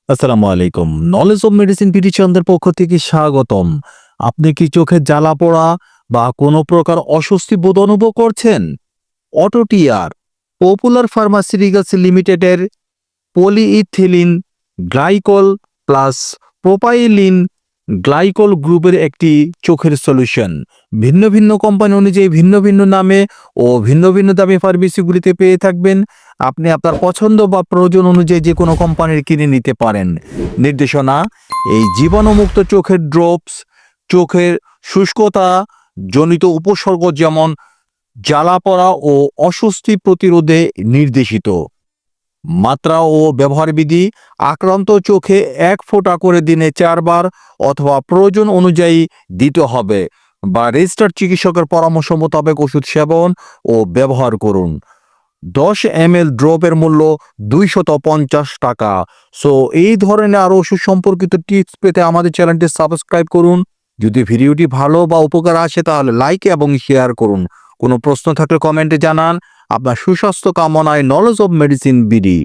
আসসালামু আলাইকুম। Knowledge of medicine BD চন্দ্রের পক্ষ থেকে স্বাগতম। আপনি কি চোখে জ্বালা পোড়া বা কোনো প্রকার অস্বস্তি বোধ অনুভব করছেন? অটোটিয়ার পপুলার ফার্মাসিউটিক্যালস লিমিটেডের polyethylene glycol plus propylene glycol গ্রুপের একটি চোখের সলিউশন। ভিন্ন ভিন্ন কোম্পানি অনুযায়ী ভিন্ন ভিন্ন নামে ও ভিন্ন ভিন্ন দামে ফার্মেসিগুলিতে পেয়ে থাকবেন। আপনি আপনার পছন্দ বা প্রয়োজন অনুযায়ী যে কোনো কোম্পানির কিনে নিতে পারেন। নির্দেশনা: এই জীবাণুমুক্ত চোখের ড্রপস চোখের শুষ্কতা জনিত উপসর্গ যেমন জ্বালা পড়া ও অস্বস্তি প্রতিরোধে নির্দেশিত। মাত্রা ও ব্যবহার বিধি: আক্রান্ত চোখে 1 ফোঁটা করে দিনে 4 বার অথবা প্রয়োজন অনুযায়ী দিতে হবে বা রেজিস্টার্ড চিকিৎসকের পরামর্শ মোতাবেক ওষুধ সেবন ও ব্যবহার করুন। 10 ml ড্রপের মূল্য 250 টাকা। সো এই ধরনের আরও ওষুধ সম্পর্কিত টিপস পেতে আমাদের চ্যানেলটি সাবস্ক্রাইব করুন। যদি ভিডিওটি ভালো বা উপকার আসে তাহলে লাইক এবং শেয়ার করুন। কোনো প্রশ্ন থাকলে কমেন্টে জানান। আপনার সুস্বাস্থ্য কামনায় নলেজ অব মেডিসিন বিডি।